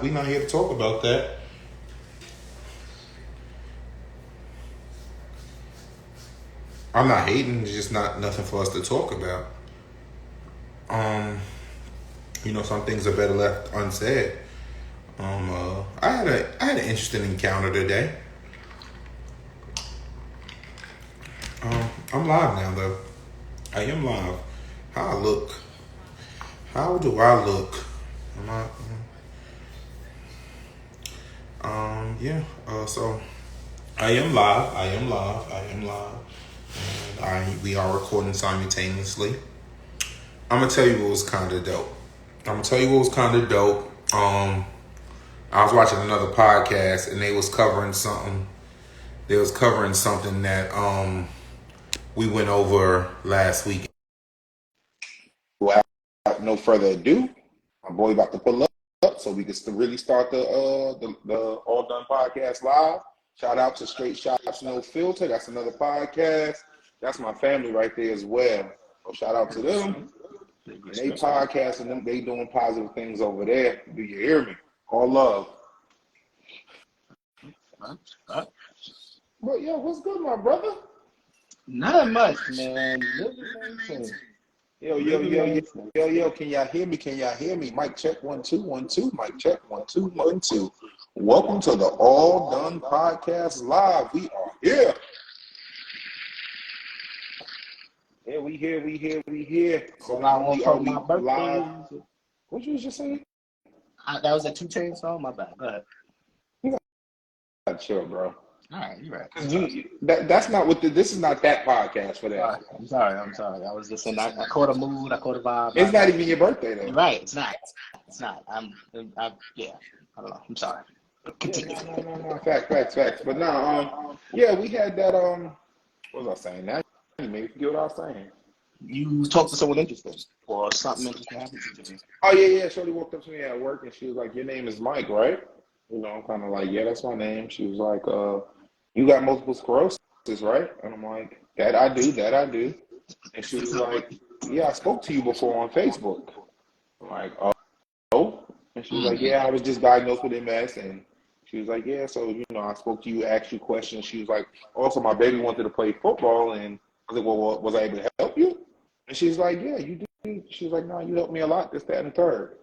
We not here to talk about that. I'm not hating. It's just not nothing for us to talk about. Um, some things are better left unsaid. I had an interesting encounter today. I'm live now though. I am live. How I look? How do I look? Am I? Yeah. So I am live. I am live. I am live. And we are recording simultaneously. I'm gonna tell you what was kind of dope. I was watching another podcast and they was covering something. They was covering something that we went over last week. Without no further ado, my boy about to pull up so we can really start the All Done Podcast live. Shout out to Straight Shots No Filter. That's another podcast. That's my family right there as well. So shout out to them. And they podcasting them. They doing positive things over there. Do you hear me? All love. But yeah, what's good, my brother? Not much, man. Yo, can y'all hear me? Can y'all hear me? Mic check 1 2 1 2. Mic check 1 2 1 2. Welcome to the All Done Podcast Live. We are here. Yeah, we here. So not only are we live. What you just saying? That was a 2 Chainz song. My bad. Go ahead. You gotta chill, bro. All right, you're right. That's not what this is not that podcast for that. I'm sorry. I was just saying. I caught a mood. I caught a vibe. It's not even your birthday though. You're right. It's not. Yeah. I don't know. I'm sorry. Continue. No. Facts. But no. Yeah, we had that. What was I saying? Now you made me forget what I was saying. You talked to someone interesting, or something interesting happened to you. Oh yeah. Shorty walked up to me at work and she was like, "Your name is Mike, right?" I'm kind of like, "Yeah, that's my name." She was like, "You got multiple sclerosis, right?" And I'm like, that I do. And she was like, "Yeah, I spoke to you before on Facebook." I'm like, "Oh?" And she was like, "Yeah, I was just diagnosed with MS." And she was like, "Yeah, so, I spoke to you, asked you questions." She was like, "Also, my baby wanted to play football." And I was like, "Well, was I able to help you?" And she's like, "Yeah, you do." She was like, "No, you helped me a lot, this, that, and the third."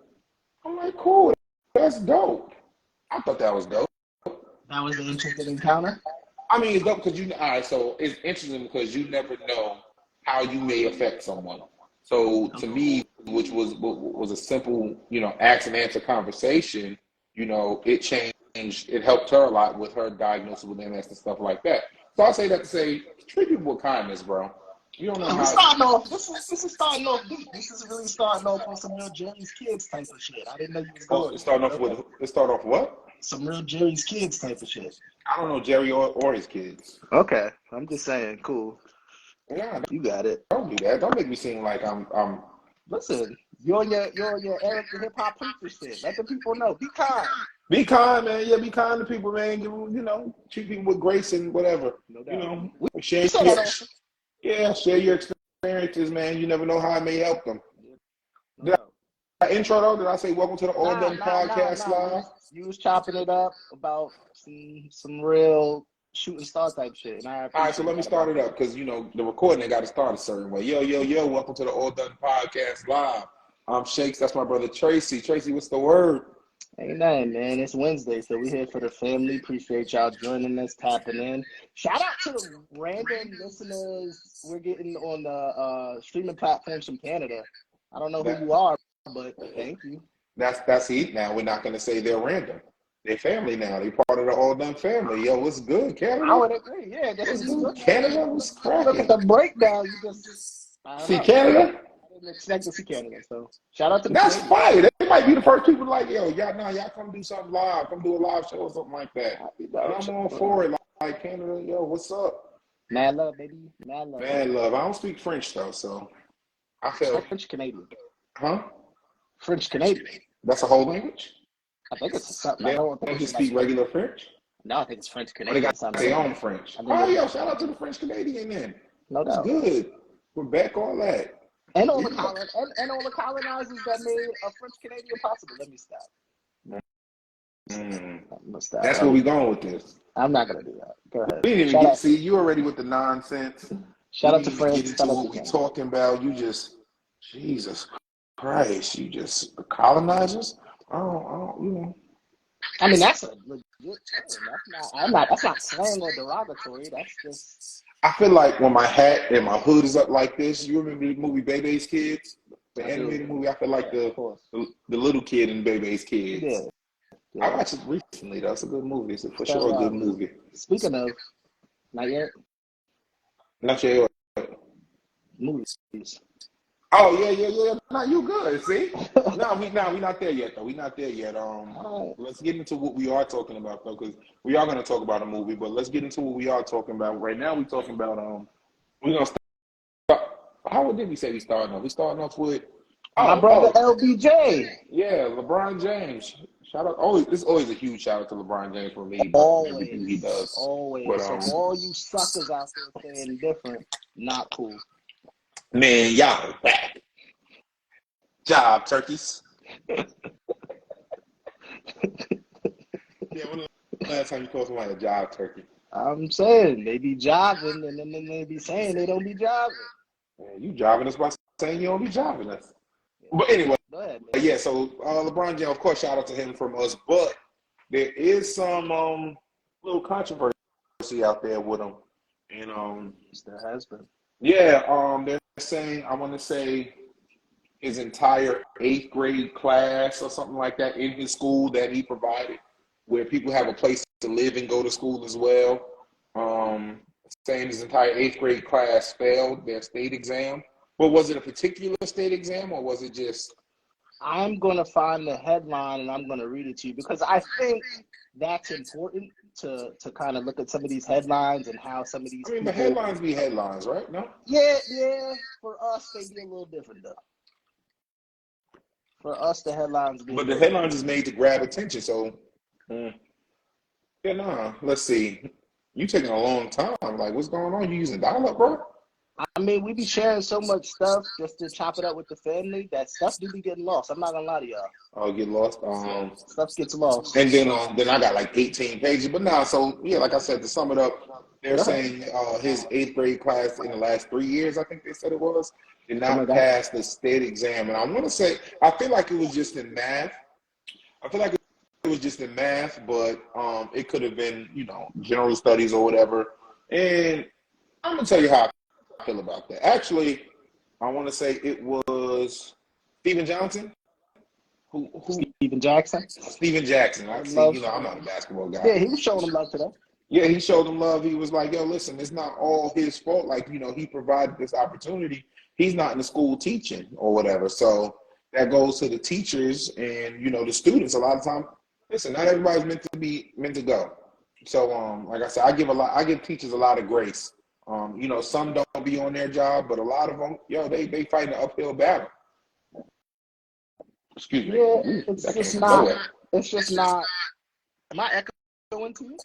I'm like, "Cool, that's dope." I thought that was dope. That was an interesting encounter? I mean, it's dope because all right, so it's interesting because you never know how you may affect someone. So to me, which was a simple, ask and answer conversation, it changed, it helped her a lot with her diagnosis with MS and stuff like that. So I say that to say, treat people with kindness, bro. You don't know how. This is starting off deep. This is really starting off with some real Jerry's Kids type of shit. I didn't know you was going. It start off what? Some real Jerry's Kids type of shit. I don't know Jerry or his kids. Okay, I'm just saying, cool. Yeah, you got it. Don't do that. Don't make me seem like I'm. Listen, you're your Eric the hip hop preacher shit. Let the people know. Be kind. Be kind, man. Yeah, be kind to people, man. Give them, treat people with grace and whatever. No doubt. Share your experiences, man. You never know how it may help them. Did I intro though? Did I say welcome to the All Done Podcast Live? You was chopping it up about some real shooting star type shit. All right, so let me start it up because the recording they got to start a certain way. Yo, welcome to the All Done Podcast Live. I'm Shakes. That's my brother Tracy. Tracy, what's the word? Ain't nothing, man. It's Wednesday, so we're here for the family. Appreciate y'all joining us, tapping in. Shout out to the random listeners we're getting on the streaming platforms from Canada. I don't know who you are, but thank you. That's heat now. We're not going to say they're random. They're family now. They're part of the All Done family. Yo, what's good, Canada? I would agree. Yeah, this is good. Canada was cracking. Look at the breakdown. You just see Canada. I didn't expect to see Canada. So shout out to the That's fire. They might be the first people like, yo, y'all come do something live. Come do a live show or something like that. I'm all for it. Like Canada, yo, what's up? Mad love, baby. Mad love. Mad love. I don't speak French though, so I feel French Canadian. Huh? French Canadian. That's a whole language? I think it's something. They don't just speak regular French? No, I think it's French Canadian. They got their own French. Oh, yo, shout out to the French Canadian then. No doubt. Good. Quebec, all that. And all the colonizers that made a French Canadian possible. Let me stop. That's where we going with this. I'm not gonna do that. Go ahead. We didn't even get. See, you already with the nonsense. Shout we out to didn't even France. get into what we talking about. You just, Jesus Christ, you just the colonizers. I mean, that's a legit term. That's not slang or derogatory. That's just. I feel like when my hat and my hood is up like this, you remember the movie Bebe's Kids? The animated movie? I feel like the little kid in Bebe's Kids. Yeah. I watched it recently. That's a good movie. It's for sure a good movie. Speaking of, not yet. Not yet. Movies. Oh yeah. No, you good. See? we not there yet though. We not there yet. Let's get into what we are talking about though, because we are going to talk about a movie. But let's get into what we are talking about right now. We're talking about we're gonna start. How did we say we starting off? We starting off with my brother LBJ. Yeah, LeBron James. Shout out! It's always a huge shout out to LeBron James for me. Everything he does. Always. But, so all you suckers out there saying different, not cool. Man, y'all back. Job turkeys. Yeah, when was the last time you called somebody a job turkey? I'm saying they be jobbing and then they be saying they don't be jobbing. Man, you jobbing us by saying you don't be jobbing us. But anyway, go ahead, yeah, so LeBron James, of course, shout out to him from us. But there is some little controversy out there with him. And there has been. Yeah, they're saying, I want to say his entire 8th grade class or something like that in his school that he provided, where people have a place to live and go to school as well. Saying his entire 8th grade class failed their state exam. But was it a particular state exam or was it just? I'm going to find the headline and I'm going to read it to you because I think that's important to kind of look at some of these headlines and how some of these. I mean, the headlines be headlines, right? No? Yeah. For us, they be a little different, though. For us, the headlines be. But the headlines is made to grab attention, so. Let's see. You taking a long time. Like, what's going on? You using dial-up, bro? I mean, we be sharing so much stuff just to chop it up with the family that stuff do be getting lost. I'm not gonna lie to y'all. Oh, get lost. Stuff gets lost. And then I got like 18 pages. But so yeah, like I said, to sum it up, they're saying his 8th grade class in the last 3 years, I think they said it was, did not pass the state exam. And I want to say, I feel like it was just in math. But it could have been, general studies or whatever. And I'm gonna tell you how I feel about that. Actually, I want to say it was Steven Johnson. Steven Jackson? Steven Jackson. I'm not a basketball guy. Yeah, he was showing him love today. Yeah, he showed him love. He was like, yo, listen, it's not all his fault. Like, he provided this opportunity. He's not in the school teaching or whatever. So that goes to the teachers and, the students. A lot of time, listen, not everybody's meant to go. So, like I said, I give teachers a lot of grace. Some don't be on their job, but a lot of them, they fight an uphill battle. Excuse me. Yeah, it's just not. Am I echoing to you?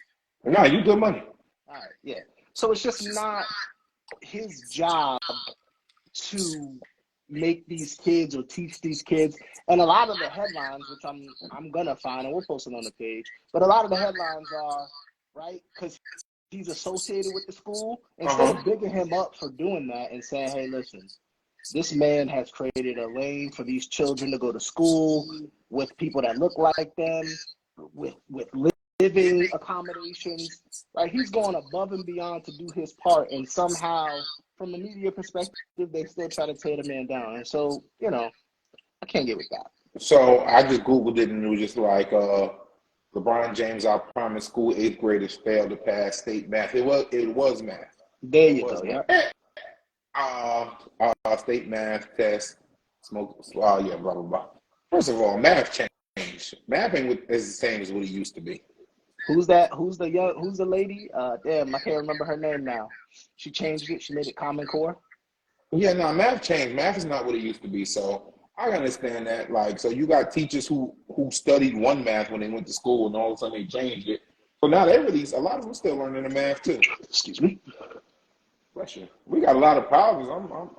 No, you good money. All right, yeah. So it's just not his job to make these kids or teach these kids. And a lot of the headlines, which I'm gonna find, and we'll post it on the page. But a lot of the headlines are right because he's associated with the school. Instead of bigging him up for doing that and saying, "Hey, listen, this man has created a lane for these children to go to school with people that look like them, with living accommodations." Right? He's going above and beyond to do his part, and somehow, from the media perspective, they still try to tear the man down. And so, I can't get with that. So I just Googled it, and it was just like LeBron James, our primary school 8th graders failed to pass state math. It was math. There you go. Yeah. State math test. Blah blah blah. First of all, math changed. Math ain't as the same as what it used to be. Who's that? Who's the lady? Damn, I can't remember her name now. She changed it. She made it Common Core. Yeah, no, math changed. Math is not what it used to be. So I understand that. Like, so you got teachers who studied one math when they went to school, and all of a sudden they changed it. So now a lot of them still learning the math too. Excuse me. Bless you. We got a lot of problems.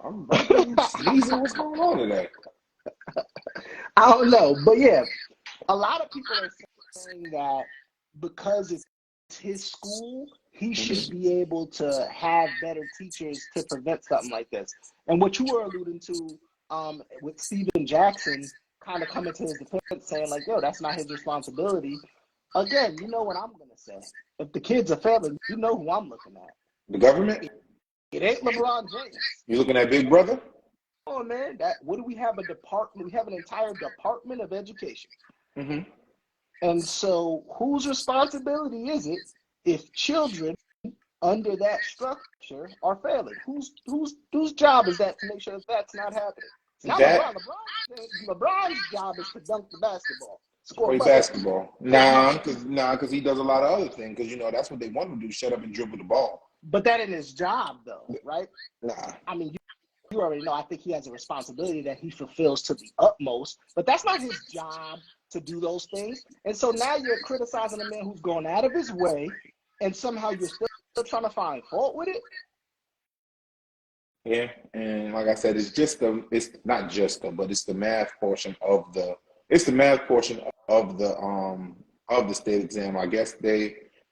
I'm sneezing. What's going on today? I don't know, but yeah, a lot of people are saying that because it's his school, he should Mhm. be able to have better teachers to prevent something like this. And what you were alluding to with Steven Jackson kind of coming to his defense, saying like, yo, that's not his responsibility. Again, you know what I'm going to say. If the kids are failing, you know who I'm looking at. The government? It ain't LeBron James. You looking at Big Brother? Oh, man. What do we have a department? We have an entire department of education. Mm-hmm. And so whose responsibility is it if children under that structure are failing? Whose job is that to make sure that's not happening? It's not That LeBron's job is to dunk the basketball, score play buckets. basketball. Because he does a lot of other things. Because that's what they want to do: shut up and dribble the ball. But that ain't his job, though, right? Nah. I mean, you already know. I think he has a responsibility that he fulfills to the utmost. But that's not his job to do those things. And so now you're criticizing a man who's going out of his way, and somehow you're still trying to find fault with it. Yeah, and like I said, it's not just but it's the math portion of the state exam. I guess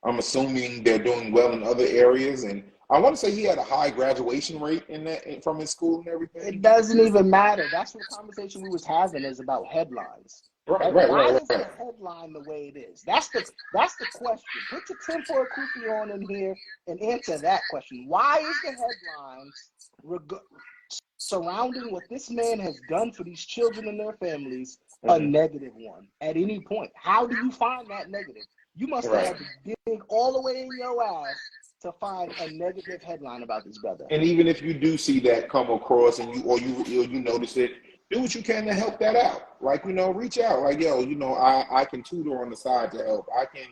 I'm assuming they're doing well in other areas, and I want to say he had a high graduation rate from his school and everything. It doesn't even matter. That's what the conversation we was having is about headlines. Right. Why is the headline the way it is? That's the question. Put your tinfoil kufi on in here and answer that question. Why is the headlines surrounding what this man has done for these children and their families a negative one at any point? How do you find that negative? You must have had to dig all the way in your ass to find a negative headline about this brother. And even if you do see that come across and you notice it, do what you can to help that out. Like, reach out. Like, yo, I can tutor on the side to help. I can,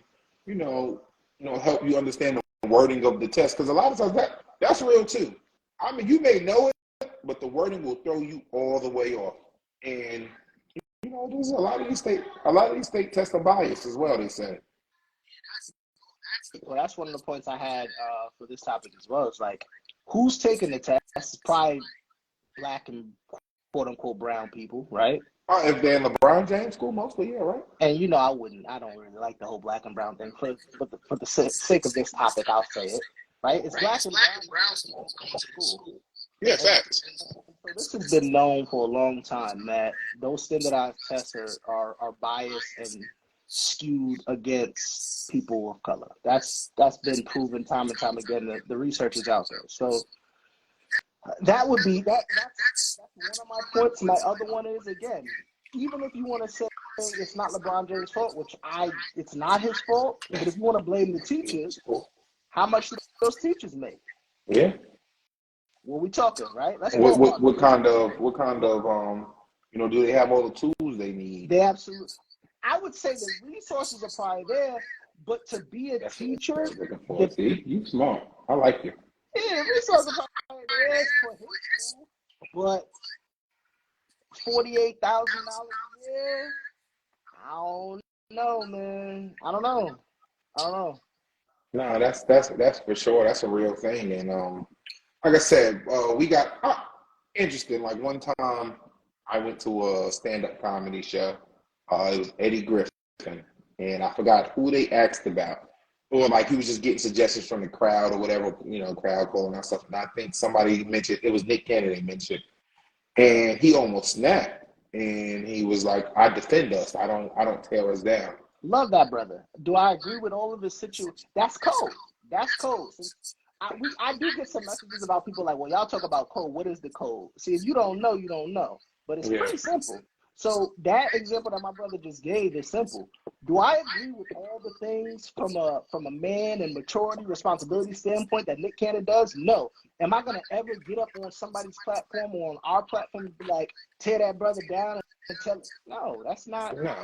help you understand the wording of the test. Because a lot of times that's real too. I mean, you may know it, but the wording will throw you all the way off. And there's a lot of these state tests are biased as well, they say. Well, that's one of the points I had for this topic as well. It's like, who's taking the test? It's probably black and quote-unquote brown people, right? If they're in LeBron James school, mostly, yeah, right? And I don't really like the whole black and brown thing. For the sake of this topic, I'll say it, right? It's black and brown school. Yeah, facts. So this has been known for a long time that those standardized tests are biased and skewed against people of color. That's been proven time and time again. The research is out there. So that would be that's one of my points. My other one is, again, even if you want to say it's not LeBron James' fault, which it's not his fault, but if you want to blame the teachers, how much do those teachers make? Yeah. What we talking, right? Let's what kind of do they have all the tools they need? They absolutely. I would say the resources are probably there, but to be a teacher, see, you smart. I like you. Yeah, resources are probably there for his school, but $48,000 a year. I don't know, man. I don't know. No, that's for sure. That's a real thing, and like I said, we got interesting. Like one time, I went to a stand-up comedy show. It was Eddie Griffin, and I forgot who they asked about. Or like he was just getting suggestions from the crowd or whatever, crowd calling out stuff. And I think somebody mentioned, it was Nick Cannon mentioned, and he almost snapped. And he was like, "I defend us. I don't tear us down." Love that, brother. Do I agree with all of his situations? That's code. I do get some messages about people like, well, y'all talk about code. What is the code? See, if you don't know, you don't know. But it's pretty simple. So that example that my brother just gave is simple. Do I agree with all the things from a man and maturity, responsibility standpoint that Nick Cannon does? No. Am I gonna ever get up on somebody's platform or on our platform and be like, tear that brother down and tell? No, that's not what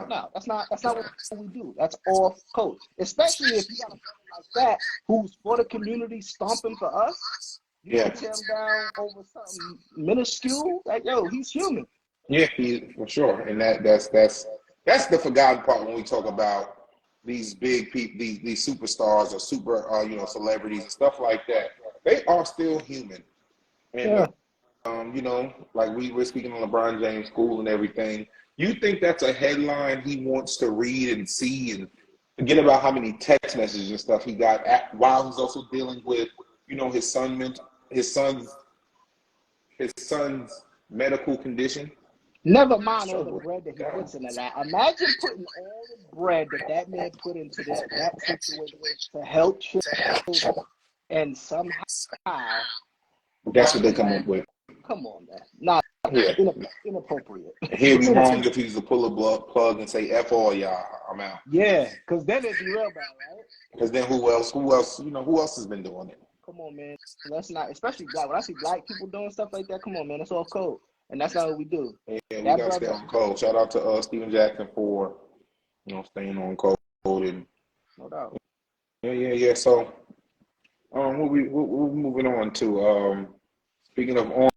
we do. That's off code. Especially if you got a brother like that who's for the community, stomping for us. You can tear him down over something minuscule. Like, yo, he's human. Yeah, for sure, and that's the forgotten part when we talk about these big people, these superstars or super celebrities and stuff like that. They are still human, and like we were speaking on LeBron James' school and everything. You think that's a headline he wants to read and see and forget about how many text messages and stuff he got while he's also dealing with, his his son's his son's medical condition. Never mind all the bread that he puts into that. Imagine putting all the bread that man put into that situation to help children, and somehow that's what they come up with. Come on, man. Not inappropriate. He'd be wrong if he was to pull a plug and say, F all y'all, I'm out. Yeah, because then it'd be real bad, right? Because then who else, who else has been doing it? Come on, man. That's not, especially black. When I see black people doing stuff like that, come on, man. That's all code. And that's not what we do. Yeah, we got to stay on code. Shout out to Steven Jackson for, staying on code. And, no doubt. Yeah. So, we're moving on to, speaking of on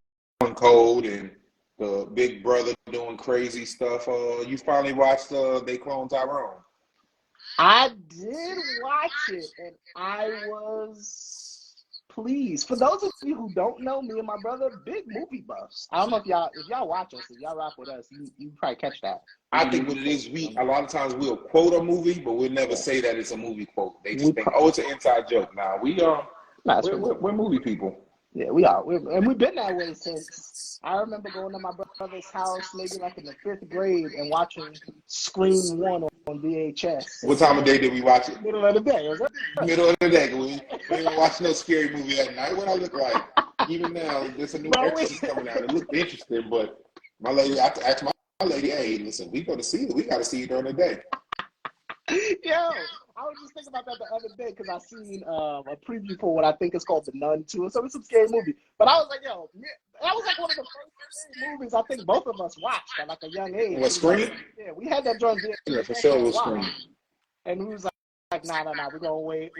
code and the big brother doing crazy stuff. You finally watched They Cloned Tyrone. I did watch it, and I was pleased. For those of you who don't know, me and my brother, big movie buffs. I don't know if y'all watch us, if y'all rock with us, you probably catch that. I think what it is, a lot of times we'll quote a movie, but we'll never say that it's a movie quote. They just think, it's an inside joke. Now we're movie people. Yeah, we are. And we've been that way since I remember going to my brother's house maybe like in the 5th grade and watching Scream 1 on VHS. What time of day did we watch it? Middle of the day. Was it? Middle of the day. We didn't watch no scary movie at night. What I look like? Even now, there's a new Exorcist coming out. It looked interesting, but my lady, I asked my lady, hey, listen, we go to see it. We got to see it during the day. Yo, I was just thinking about that the other day because I seen a preview for what I think is called The Nun 2. So it's some scary movie. But I was like, yo, that was like one of the first scary movies I think both of us watched at like a young age. What, Scream? Yeah, we had that joint. Yeah, for sure it was Scream. And we was like, nah, we're gonna wait.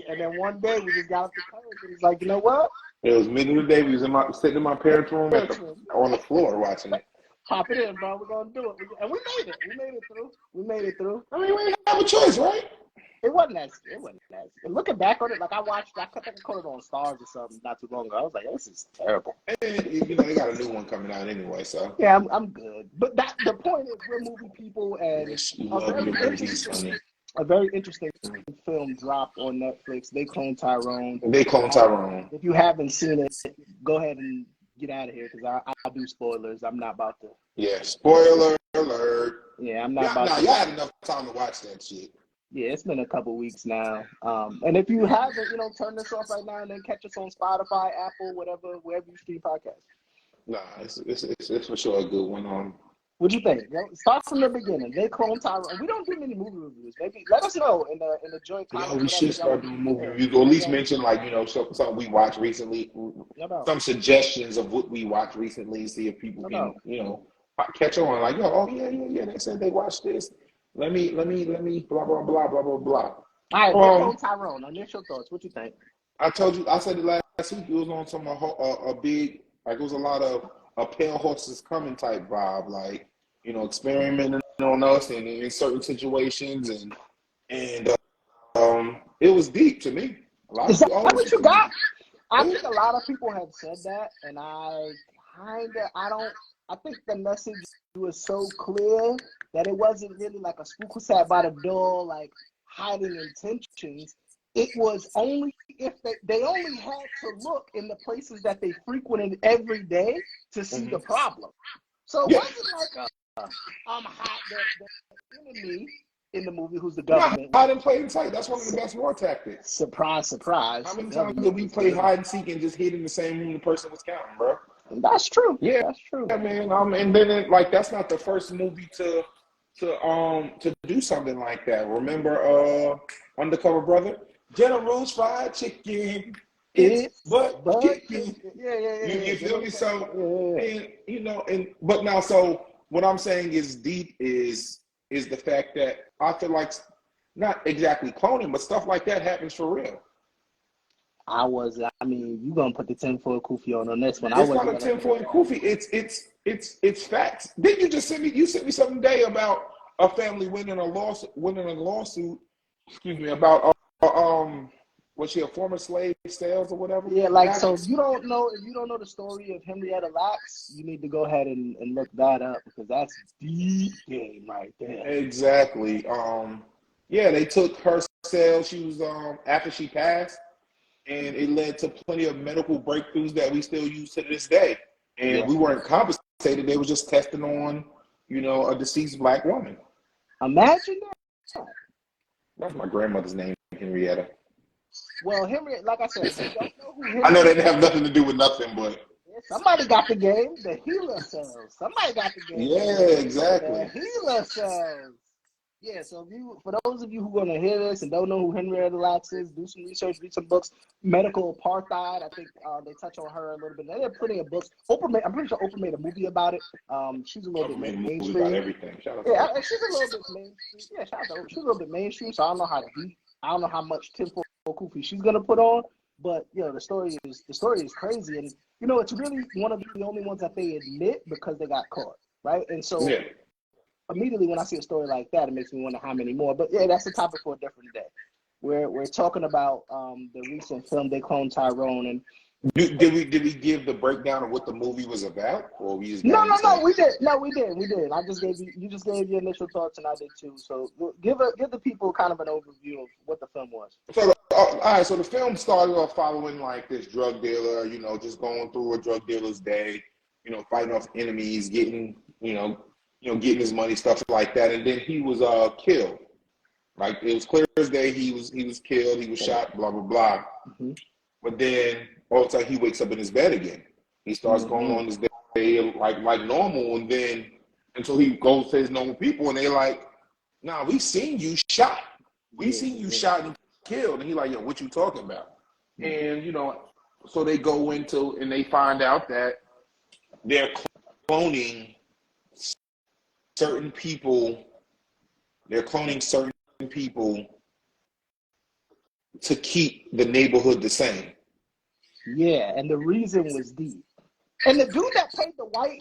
And then one day we just got up the courage and he's like, you know what? It was middle of the day. We was sitting in my parents' room on the floor watching it. Pop it in, bro. We're gonna do it, and we made it. We made it through. I mean, we didn't have a choice, right? It wasn't that. And looking back on it, like I caught it on Stars or something not too long ago. I was like, this is terrible. And, they got a new one coming out anyway, so. Yeah, I'm good. But the point is, we're movie people, and a very interesting film dropped on Netflix. They Cloned Tyrone. If you haven't seen it, go ahead and get out of here because I do spoilers. I'm not about to. Yeah, spoiler alert. Yeah, I'm not about to. Y'all had enough time to watch that shit. Yeah, it's been a couple weeks now. And if you haven't, turn this off right now and then catch us on Spotify, Apple, wherever you stream podcasts. Nah, it's for sure a good one. What'd you think? Start from the beginning. They Cloned Tyrone. We don't do many movie reviews. Maybe let us know in the joint comments. Yeah, we should start doing movie reviews, or at least mention something we watched recently, some suggestions of what we watched recently, see if people can catch on. Like, yeah, they said they watched this. Let me blah blah blah blah blah blah. All right, Cloned Tyrone. Initial thoughts. What you think? I said it last week. It was on some a big, like it was a lot of a pale horses coming type vibe, like experimenting on us and in certain situations, and it was deep to me. Is that what you got? I think a lot of people have said that, and I think the message was so clear that it wasn't really like a spook who sat by the door, like hiding intentions. It was only if they only had to look in the places that they frequented every day to see the problem. So it wasn't like the enemy in the movie who's the government. Hide and play tight. That's one of the best war tactics. Surprise, surprise. How many times did we play hide and seek and just hid in the same room the person was counting, bro? That's true. Yeah, that's true. Yeah, man. And then that's not the first movie to do something like that. Remember Undercover Brother? General's Fried Chicken. It's but chicken. Yeah. You feel me? So but now, so what I'm saying is deep is the fact that I feel like not exactly cloning, but stuff like that happens for real. You gonna put the tinfoil kufi on this one? It's not a tinfoil kufi. It's facts. Didn't you just send me? You sent me something today about a family winning a lawsuit. Excuse me, about Was she a former slave sales or whatever? Yeah, like so. If you don't know the story of Henrietta Lacks, you need to go ahead and look that up because that's deep game right there. Exactly. Yeah, they took her cells. She was after she passed, and it led to plenty of medical breakthroughs that we still use to this day. And we weren't compensated; they were just testing on, a deceased black woman. Imagine that. That's my grandmother's name, Henrietta. Well, Henrietta, like I said, if you don't know who Henrietta I know they didn't have nothing to do with nothing, but somebody got the game. The healer cells. Somebody got the game. Yeah, exactly. The healer cells. Yeah, so for those of you who are going to hear this and don't know who Henrietta Lacks is, do some research, read some books. Medical Apartheid, I think they touch on her a little bit. There are plenty of books. I'm pretty sure Oprah made a movie about it. She's a little bit mainstream. About everything. Shout out to her. She's a little bit mainstream. Yeah, shout out to Oprah. She's a little bit mainstream, so I don't know how much tinfoil kufi she's going to put on. But the story is crazy, and it's really one of the only ones that they admit because they got caught, right? And so. Yeah. Immediately when I see a story like that, it makes me wonder how many more. But yeah, that's a topic for a different day. We're talking about the recent film They Cloned Tyrone, and did we give the breakdown of what the movie was about, or we just no we did. I just gave you gave your initial thoughts, and I did too. So give the people kind of an overview of what the film was. So all right, so the film started off following like this drug dealer, just going through a drug dealer's day, fighting off enemies, getting getting his money, stuff like that, and then he was killed. Like it was clear as day he was killed, he was shot, blah blah blah. Mm-hmm. But then all of a sudden he wakes up in his bed again. He starts going on his day like normal, and then until he goes to his normal people, and they like, "Nah, we seen you shot. We seen you shot and killed." And he like, "Yo, what you talking about?" And so they go into and they find out that they're cloning certain people. They're cloning certain people to keep the neighborhood the same. Yeah, and the reason was deep. And the dude that played the white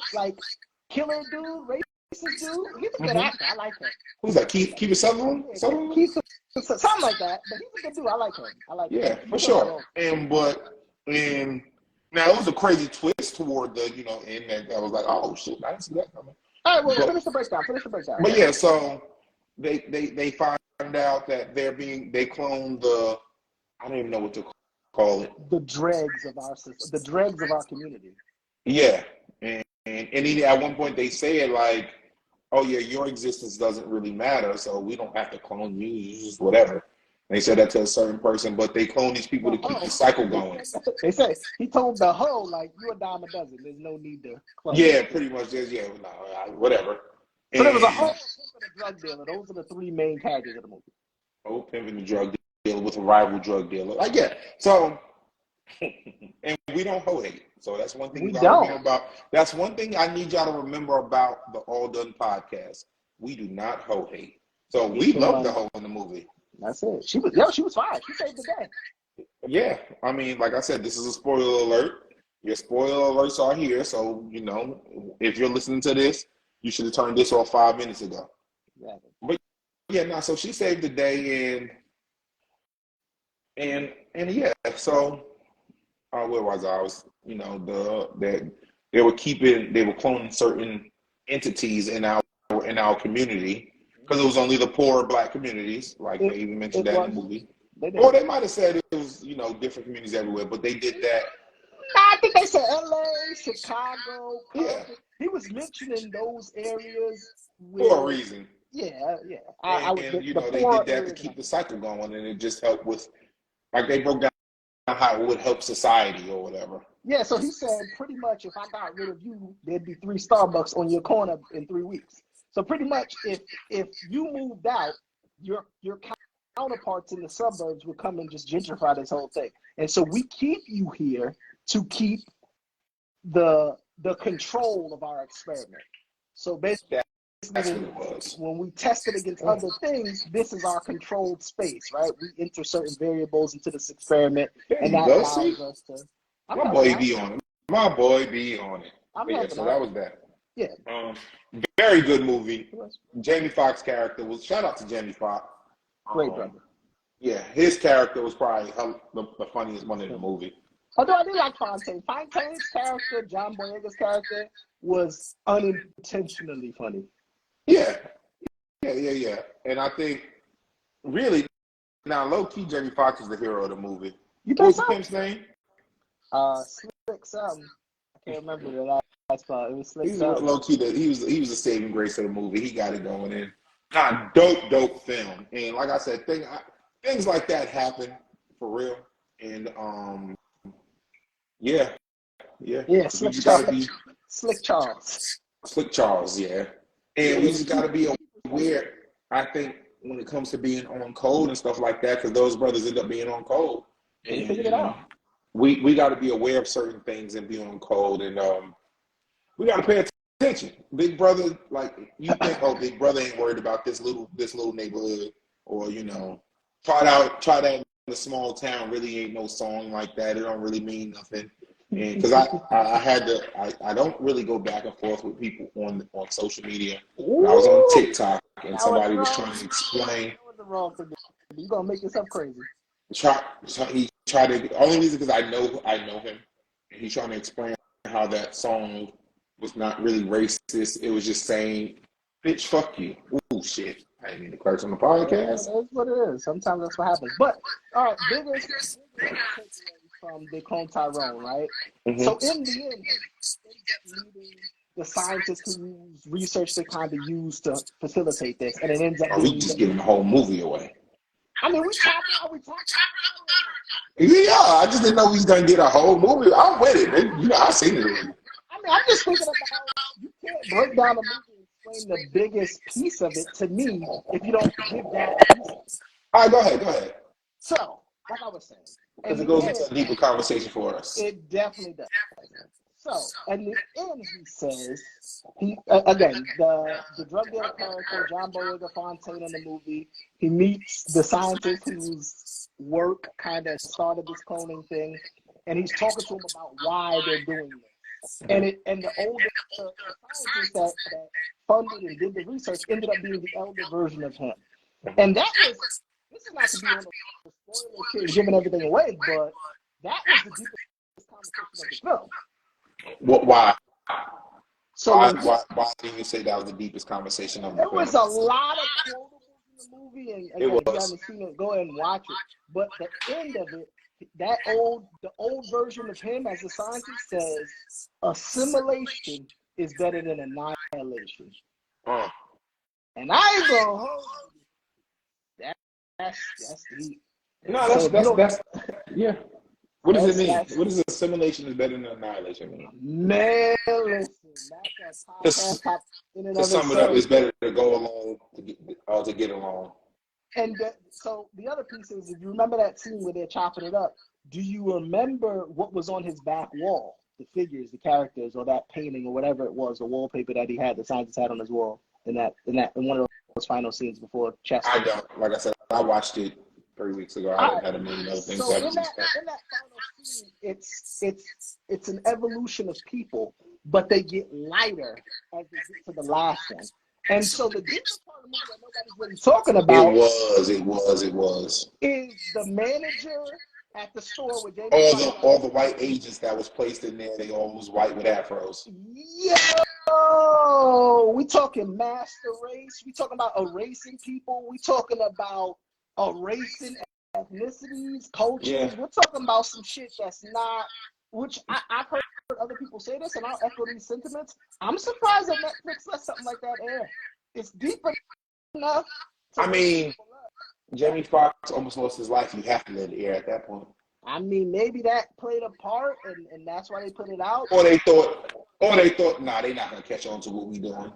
killer dude, racist dude, he's a good actor. I like him. Who's that? Keith Sutherland? Something like that. But he's a good dude. I like him. Yeah, for sure. And now it was a crazy twist toward the end that I was like, oh shit, I didn't see that coming. All right, well, finish the breakdown. But yeah, so they find out that they cloned I don't even know what to call it. The dregs of our system, the dregs of our community. Yeah, and at one point they say it like, oh yeah, your existence doesn't really matter, so we don't have to clone you, you just whatever. They said that to a certain person, but they clone these people to keep the cycle going. They say he told the hoe you're a dime a dozen. There's no need to clone. Yeah, pretty much. Whatever. So there was a whole pimp and a drug dealer. Those are the three main characters of the movie. Oh, pimp and a drug dealer with a rival drug dealer. So, and we don't hoe hate. So that's one thing we don't remember about. That's one thing I need y'all to remember about the All Done podcast. We do not hoe hate. So we love the hoe in the movie. That's it. She was fine. She saved the day. Yeah, I mean, like I said, this is a spoiler alert. Your spoiler alerts are here, so if you're listening to this, you should have turned this off 5 minutes ago. Exactly. But yeah, so she saved the day, and yeah, so where was I? I was they were cloning certain entities in our community. Because it was only the poor black communities, like they even mentioned that in the movie. Or they might have said it was, different communities everywhere, but they did that. I think they said LA, Chicago. Yeah. He was mentioning those areas for a reason. Yeah. They did that to keep the cycle going, and it just helped with, they broke down how it would help society or whatever. Yeah, so he said pretty much if I got rid of you, there'd be 3 Starbucks on your corner in 3 weeks. So pretty much, if you moved out, your counterparts in the suburbs would come and just gentrify this whole thing. And so we keep you here to keep the control of our experiment. So basically, that's what it was. When we test it against other things, this is our controlled space, right? We enter certain variables into this experiment, and that allows us to. My boy be on it. So that was that. Yeah. Very good movie. Jamie Foxx character was shout out to Jamie Foxx. Great brother. Yeah, his character was probably the funniest one in the movie. Although I do like Fontaine. Fontaine's character, John Boyega's character, was unintentionally funny. Yeah, yeah. And I think really now low key Jamie Foxx is the hero of the movie. You What think was the so? pimp's name? Slick something. I can't remember the last part. It was Slick He's something. low key he was the saving grace of the movie. He got it going in. Not dope film. And like I said, things like that happen for real. And yeah. Yeah, Slick You Charles. gotta be Slick Charles. Slick Charles, yeah. And we just gotta be aware, I think, when it comes to being on code and stuff like that, because those brothers end up being on code. They And figured it out. we got to be aware of certain things and be on code, and we got to pay attention. Big brother, like you think, oh, big brother ain't worried about this little neighborhood, or try that in a small town. Really ain't no song like that. It don't really mean nothing. And because I don't really go back and forth with people on social media. Ooh, I was on TikTok and somebody was wrong. trying to explain. That was the wrong thing. You gonna make yourself crazy. He tried to. Only reason because I know him, and he's trying to explain how that song was not really racist. It was just saying, "Bitch, fuck you." Ooh, shit! I didn't mean to curse on the podcast. That's what it is. Sometimes that's what happens. But all right, biggest takeaway from the Cloned Tyrone, right? Mm-hmm. So in the end, meeting the scientists whose research they kind of use to facilitate this, and it ends up being. We just giving the whole movie away. I mean, we talking. Yeah, I just didn't know we was gonna get a whole movie. I'm with it. I've seen it already. I mean, I'm just thinking about you can't break down a movie and explain the biggest piece of it to me if you don't give that piece. All right, go ahead. So, like I was saying, because it goes into a deeper conversation for us. It definitely does. So, at the end, he says, again, the drug dealer character, John Boyega Fontaine in the movie, he meets the scientist whose work kind of started this cloning thing, and he's talking to him about why they're doing this. And the older scientist that funded and did the research ended up being the elder version of him. And that was, this is not to be one of the spoilers here, giving everything away, but that was the deepest conversation of the film. Why? So why do you say that was the deepest conversation of the film? There was a lot of quotables in the movie, and again, if you haven't seen it, go ahead and watch it. But the end of it, the old version of him as a scientist says, assimilation is better than annihilation. And I ain't gonna hold you. That's deep. No, that's yeah. What does it mean? What does assimilation is better than annihilation mean? Man, listen, to sum it up, it's better to go along to get along. And so the other piece is, if you remember that scene where they're chopping it up, do you remember what was on his back wall? The figures, the characters, or that painting, or whatever it was, the wallpaper that he had, the scientist had on his wall in one of those final scenes before Chester. I don't. Like I said, I watched it 3 weeks ago. I had a million other things. So in that final scene, it's an evolution of people, but they get lighter as they get to the last one. And so the different part of the movie that nobody's really talking about it was is the manager at the store with Jamie all the white agents that was placed in there. They all was white with afros. Yo, we talking master race. We talking about erasing people. We talking about erasing ethnicities, cultures. Yeah. We're talking about some shit that's not, which I've heard other people say this, and I'll echo these sentiments. I'm surprised that Netflix let something like that air. It's deep enough. I mean, Jamie Foxx almost lost his life. You have to let it air at that point. I mean, maybe that played a part, and that's why they put it out. Or they thought, nah, they're not gonna catch on to what we doing.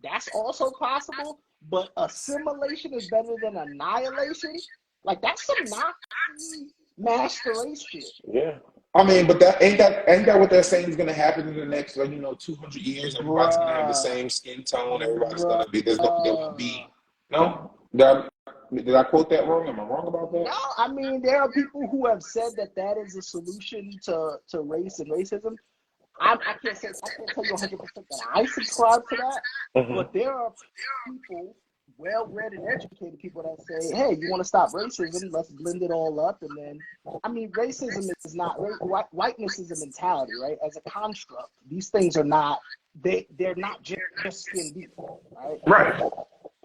That's also possible. But assimilation is better than annihilation. Like, that's some Nazi master race shit. Yeah. I mean, but ain't that what they're saying is gonna happen in the next 200 years? Everybody's gonna have the same skin tone. Everybody's gonna be there will be no. Did I quote that wrong? Am I wrong about that? No, I mean, there are people who have said that is a solution to race and racism. I can't tell you 100% that I subscribe to that, but there are people well-read and educated people that say, hey, you want to stop racism, let's blend it all up. And then, I mean, racism is not, whiteness is a mentality, right? As a construct, these things are not, they're not just skin deep, right? Right.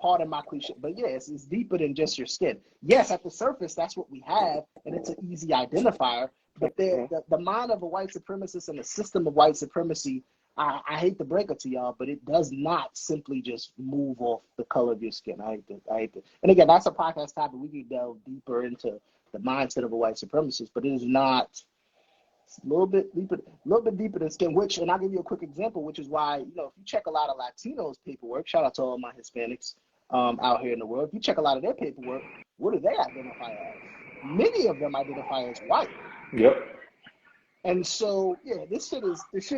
Pardon my cliche, but yes, it's deeper than just your skin. Yes, at the surface, that's what we have, and it's an easy identifier. But the mind of a white supremacist and the system of white supremacy, I hate to break it to y'all, but it does not simply just move off the color of your skin. I hate to. And again, that's a podcast topic. We can delve deeper into the mindset of a white supremacist, but it is not. It's a little bit deeper than skin. Which, and I'll give you a quick example, which is why, you know, if you check a lot of Latinos paperwork, shout out to all my Hispanics out here in the world. If you check a lot of their paperwork, what do they identify as? Many of them identify as white. Yep. And so, yeah, this shit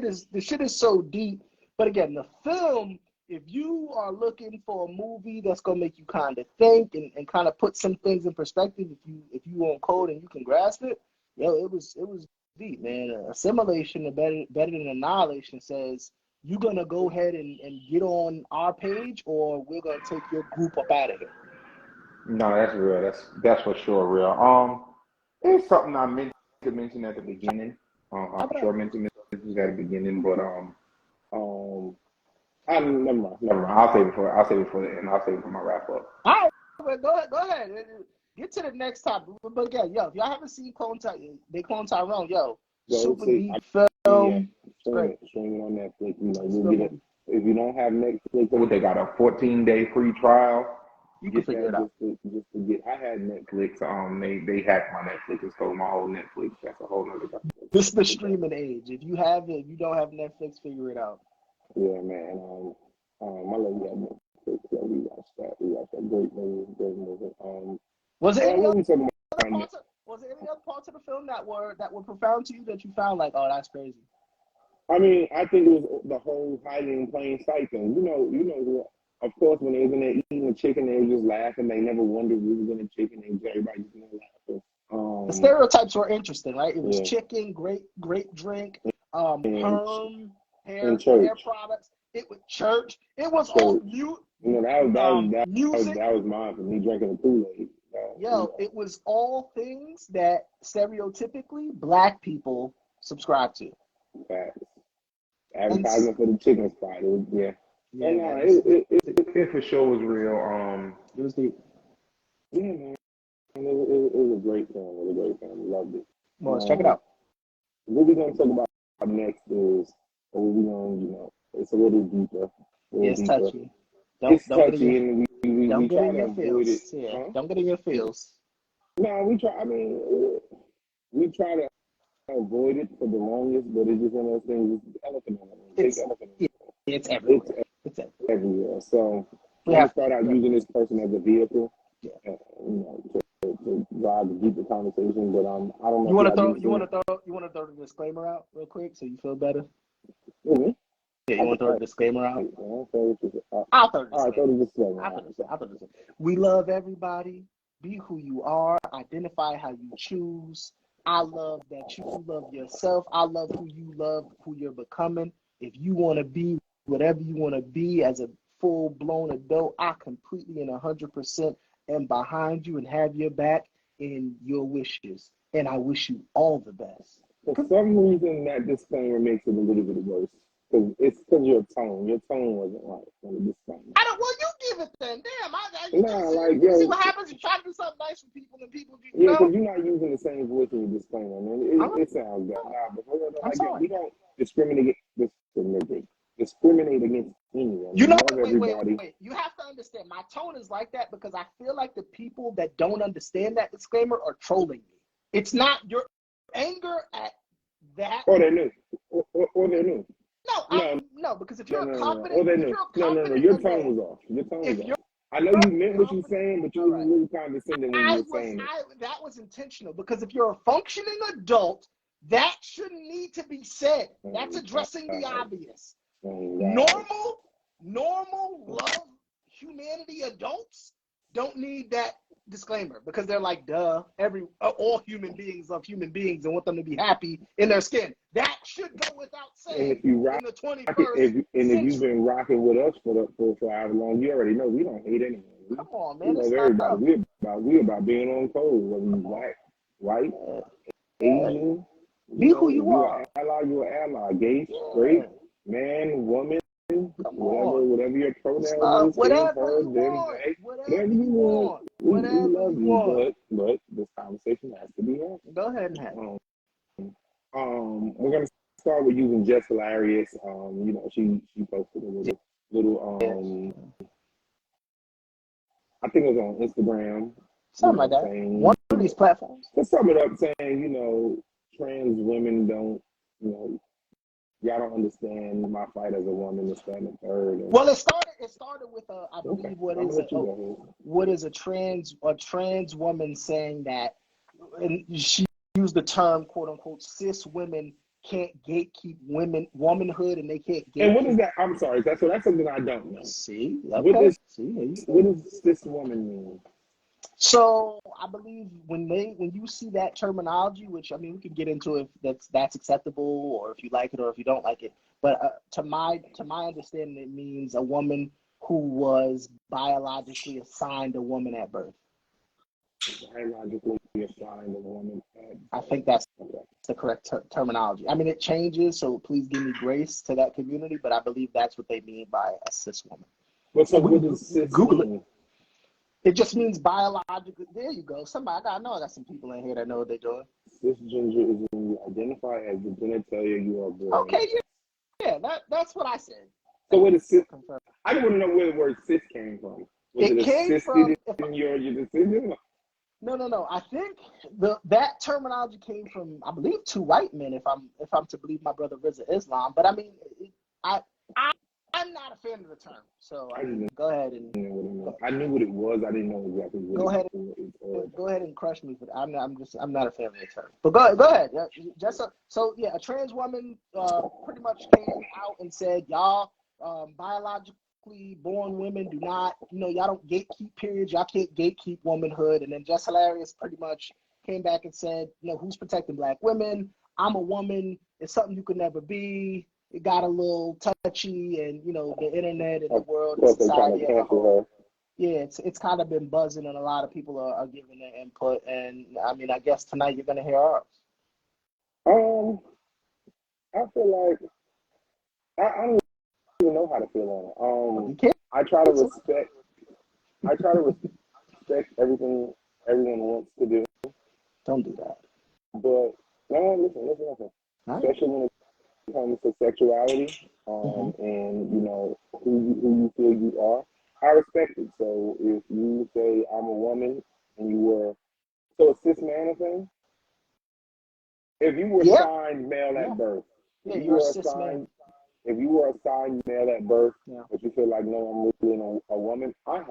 is so deep. But again, the film, if you are looking for a movie that's gonna make you kind of think and kind of put some things in perspective, if you on code and you can grasp it, yo, it was deep, man. Assimilation, better than annihilation, says you're gonna go ahead and get on our page, or we're gonna take your group up out of here. No, that's real. That's for sure real. It's something I meant to mention at the beginning. I'm sure I mentioned this at the beginning, but never mind. I'll save it for the end. I'll save it for my wrap up. All right, well, go ahead. Get to the next topic. But again, yo, if y'all haven't seen Cloned Tyrone, yo, super deep film. Streaming on Netflix. You know, you get it. If you don't have Netflix, They got a 14-day free trial. You can figure it out. Just to get. I had Netflix. They hacked my Netflix and stole my whole Netflix. That's a whole nother thing. This is the streaming age. If you have it, if you don't have Netflix, figure it out. Yeah, man. My lady had Netflix. So we watched that. We watched that great movie. Was there any other parts of the film that were profound to you that you found like, oh, that's crazy? I mean, I think it was the whole hiding in plain sight thing. You know. Of course, when they was in there eating the chicken, they were just laughing. They never wondered who was in the chicken. Everybody just laughing. The stereotypes were interesting, right? It was chicken, great drink, perm, hair products. It was church. It was all music. That was mine for me drinking the Kool-Aid. It was all things that stereotypically Black people subscribe to. Facts. Advertising for the chicken spot. Yeah, it for sure was real. It was deep. Yeah, man. It was a great film. It was a great film. Loved it. Well, let's check it out. What we're going to talk about next is, it's a little deeper. It's touchy. It's touchy, and we don't get try in to your avoid feels. it. Yeah, don't get in your feels. No, we try. I mean, we try to avoid it for the longest, but it's just one of those things. It's the elephant in the room. It's everywhere. It's everywhere. So we have to start out using this person as a vehicle, to drive a deeper conversation. But I don't know. You want to throw the disclaimer out real quick so you feel better? Mm-hmm. Yeah, you want to throw the disclaimer out? I'll throw the disclaimer. We love everybody. Be who you are. Identify how you choose. I love that you love yourself. I love who you love, who you're becoming. If you want to be whatever you want to be as a full-blown adult, I completely and 100% am behind you and have your back in your wishes. And I wish you all the best. For some reason, that disclaimer makes it a little bit worse. It's because your tone wasn't right on the disclaimer. Well, you give it then. Damn, you see what happens? You try to do something nice for people, and people do. Yeah, because you're not using the same voice in your disclaimer, man. It sounds good. We don't discriminate against anyone. You know, wait. You have to understand. My tone is like that because I feel like the people that don't understand that disclaimer are trolling me. It's not your anger at that. Or they're new. Or they're new. No, because if you're confident, or they're new. No. Your tone was off. Your tone was off. I know you meant what you're saying, but you were really condescending when you were saying it. That was intentional because if you're a functioning adult, that shouldn't need to be said. That's addressing the obvious. Normal, love, humanity adults don't need that disclaimer, because they're like, duh, all human beings love human beings and want them to be happy in their skin. That should go without And saying if you rock in the it, 21st if you've century. been rocking with us for however long, you already know we don't hate anyone. Come on, We man, it's love not everybody. We about being on code, whether you black, white, Asian. Be who If you you're are. an ally, you're an ally. Gay, straight, man, woman, whatever your pronoun is, him, Whatever her, you them, want. they, Whatever you want. We Whatever love you you, want. but this conversation has to be had. Go ahead and have it. We're gonna start with using Just Hilarious. She posted a little I think it was on Instagram. Something like that. Saying, one of these platforms. To sum it up, saying, trans women don't, y'all don't understand my fight as a woman, this, that, and the third. Well, it started with I believe what is a trans woman saying that, and she used the term quote unquote cis women can't gatekeep womanhood, and they can't gatekeep. And what is that? I'm sorry, that's something I don't know. See, okay. What does cis woman mean? So I believe when you see that terminology, which I mean we can get into if that's acceptable or if you like it or if you don't like it, but to my understanding, it means a woman who was biologically assigned a woman at birth. Biologically assigned a woman at birth. I think that's the correct terminology. I mean, it changes, so please give me grace to that community, but I believe that's what they mean by a cis woman. But so what does cis Google mean? it. It just means biologically. There you go. I got some people in here that know what they're doing. Cisgender is when you identify as the genitalia you are born. Okay, yeah, that's what I said. So what is cis? I don't want to know where the word cis came from. Was it came from in your decision? No. I think that terminology came from, I believe, two white men. If I'm to believe my brother Rizza Islam, but I mean, I'm not a fan of the term. So go ahead and. I knew what it was. I didn't know exactly what go ahead. It was. Go ahead and crush me, but I'm not a fan of the term. But go ahead. A trans woman pretty much came out and said, y'all biologically born women do not, y'all don't gatekeep periods. Y'all can't gatekeep womanhood. And then Just Hilarious pretty much came back and said, who's protecting black women? I'm a woman. It's something you could never be. It got a little touchy, and the internet and the world and society as a whole. Yeah, it's kind of been buzzing, and a lot of people are giving their input. And I mean, I guess tonight you're gonna hear ours. I feel like I don't even know how to feel on it. I try to respect everything everyone wants to do. Don't do that. But no, listen. Right. Especially when it comes to sexuality, and who you feel you are. I respect it. So if you say I'm a woman and you were a cis man or thing, if you were assigned male at birth, if you were assigned male at birth, but you feel like no, I'm really a woman, I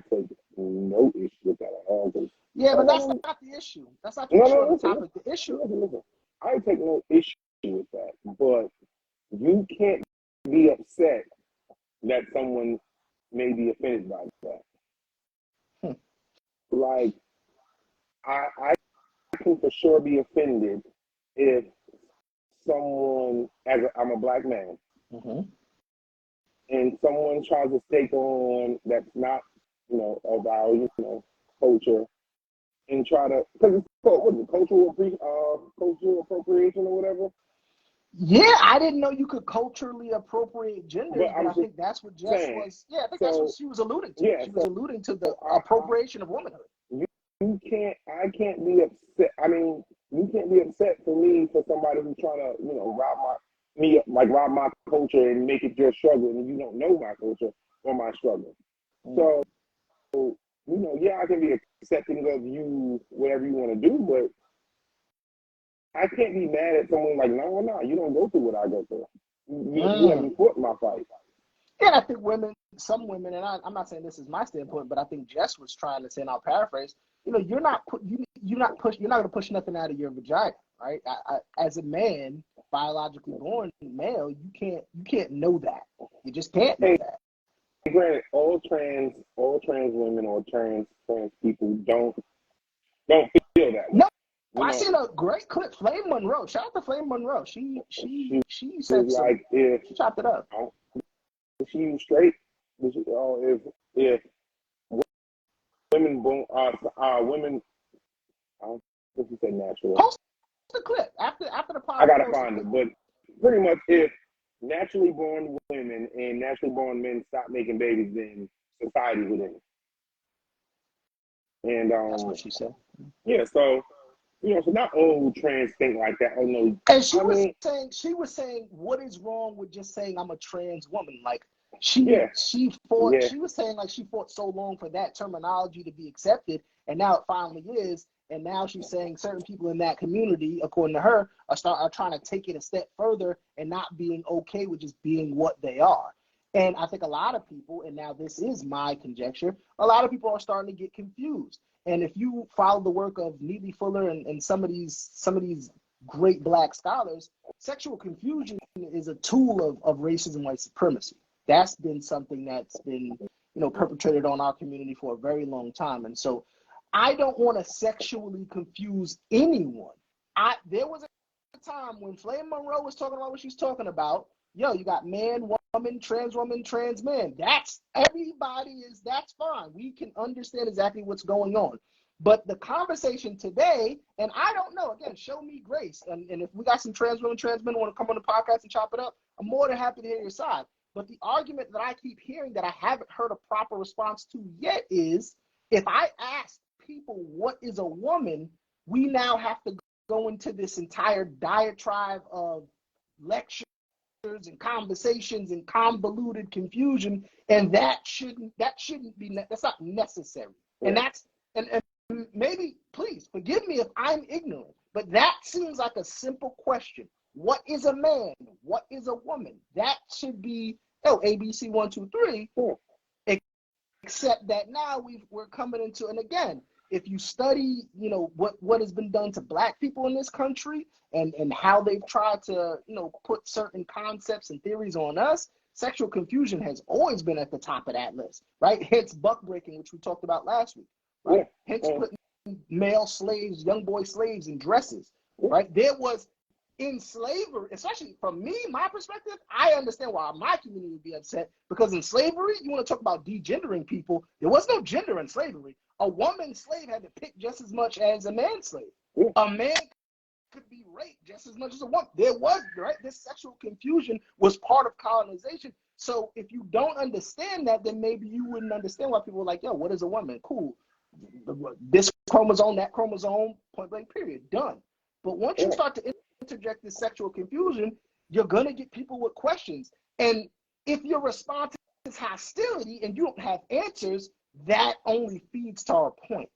take no issue with that at all. Yeah, but that's not the issue. That's not the issue on the topic. The issue. Listen. I take no issue with that, but you can't be upset that someone may be offended by that. Like, I can for sure be offended if someone, I'm a black man, and someone tries to take on that's not, of our, culture, and try to, because it's called, cultural appropriation or whatever. Yeah, I didn't know you could culturally appropriate gender, but I think that's what Jess was. Yeah, I think that's what she was alluding to. Yeah, she was alluding to the appropriation of womanhood. I can't be upset. I mean, you can't be upset for me for somebody who's trying to, rob my culture and make it your struggle, and you don't know my culture or my struggle. So, I can be accepting of you, whatever you want to do, but I can't be mad at someone like, no, you don't go through what I go through. You haven't fought my fight. Yeah, I think some women, and I'm not saying this is my standpoint, but I think Jess was trying to say, and I'll paraphrase, you're not going to push nothing out of your vagina, right? As a man, biologically born male, you can't know that. You just can't know that. granted, all trans women or trans people don't feel that way. No, You I know, seen a great clip. Flame Monroe. Shout out to Flame Monroe. She said it's some. like if She chopped it up. she was straight, if women born women, I don't think you said natural. Post the clip after the I podcast. gotta find it, but pretty much if naturally born women and naturally born men stop making babies, then society would end. And That's what she said. yeah, so so not all trans think like that. Oh no, And she was saying, what is wrong with just saying I'm a trans woman? Like she was saying like she fought so long for that terminology to be accepted, and now it finally is. And now she's saying certain people in that community, according to her, are trying to take it a step further and not being okay with just being what they are. And I think a lot of people, and now this is my conjecture, a lot of people are starting to get confused. And if you follow the work of Neely Fuller and some of these great Black scholars, sexual confusion is a tool of racism, white supremacy. That's been something that's been perpetrated on our community for a very long time. And so I don't want to sexually confuse anyone. There was a time when Flame Monroe was talking about what she's talking about. Yo, you got man, woman, trans man. That's fine. We can understand exactly what's going on. But the conversation today, and I don't know, again, show me grace. And if we got some trans women, trans men who want to come on the podcast and chop it up, I'm more than happy to hear your side. But the argument that I keep hearing that I haven't heard a proper response to yet is, if I ask people what is a woman, we now have to go into this entire diatribe of lectures and conversations and convoluted confusion, and that's not necessary. Yeah. And maybe, please forgive me if I'm ignorant, but that seems like a simple question. What is a man? What is a woman? That should be ABC 1, 2, 3. Except that now we're coming into, and again, if you study, what has been done to Black people in this country and how they've tried to, put certain concepts and theories on us, sexual confusion has always been at the top of that list, right? Hence buck breaking, which we talked about last week, right? Hence putting male slaves, young boy slaves in dresses, right? There was, in slavery, especially from me, my perspective, I understand why my community would be upset, because in slavery, you want to talk about degendering people, there was no gender in slavery. A woman slave had to pick just as much as a man slave. A man could be raped just as much as a woman. There was, right? This sexual confusion was part of colonization. So if you don't understand that, then maybe you wouldn't understand why people were like, yo, what is a woman? Cool. This chromosome, that chromosome, point blank, period, done. But once you start to interject this sexual confusion, you're going to get people with questions. And if your response is hostility and you don't have answers, that only feeds to our point.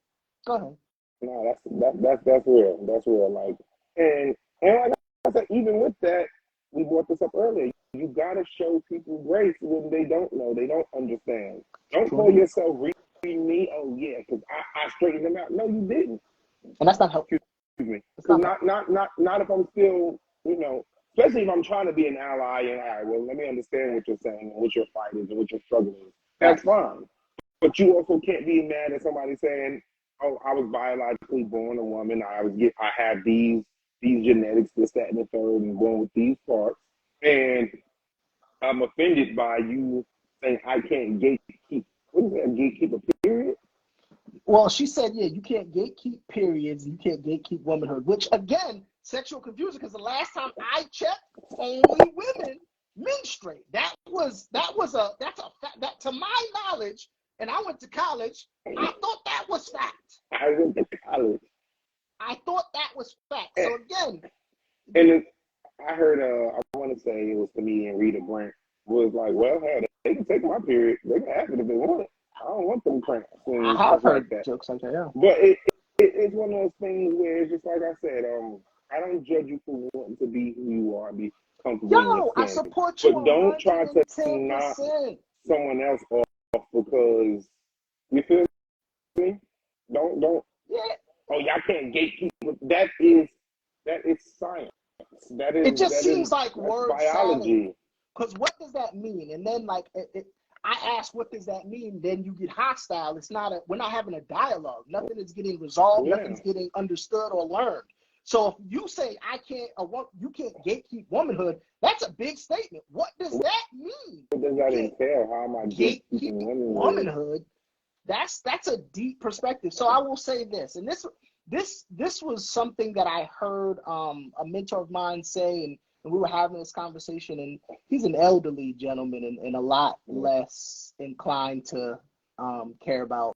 Go ahead. No, that's real. That's real. Like, and like I said, even with that, we brought this up earlier. You gotta show people grace when they don't know, they don't understand. Don't call yourself reading me. Oh yeah, because I straightened them out. No, you didn't. And that's not helpful. Excuse me. Not if I'm still, especially if I'm trying to be an ally and all right, well, let me understand what you're saying and what your fight is and what your struggle is. That's fine. But you also can't be mad at somebody saying, oh, I was biologically born a woman. I have these genetics, this, that, and the third, and born with these parts. And I'm offended by you saying I can't gatekeep. What is that, gatekeep a period? Well, she said, yeah, you can't gatekeep periods, and you can't gatekeep womanhood, which again, sexual confusion, because the last time I checked, only women menstruate. That's to my knowledge, and I went to college, I thought that was fact. I went to college. I thought that was fact. So again. And then I heard, I want to say it was comedian Rita Brent, was like, well, hey, they can take my period. They can have it if they want it. I don't want them cramps. I have heard that. Jokes like that, yeah. But it's one of those things where it's just like I said, I don't judge you for wanting to be who you are, be comfortable in your skin. I support you. But don't try to knock someone else off because you feel me? Don't. Yeah. Oh, y'all can't gatekeep. That is science. It just seems like word biology. Because what does that mean? And then I ask, what does that mean? Then you get hostile. We're not having a dialogue. Nothing is getting resolved. Yeah. Nothing's getting understood or learned. So if you say you can't gatekeep womanhood, that's a big statement. What does that mean? What does that entail? How am I gatekeeping womanhood? That's a deep perspective. So I will say this, and this was something that I heard a mentor of mine say, and we were having this conversation, and he's an elderly gentleman and a lot less inclined to care about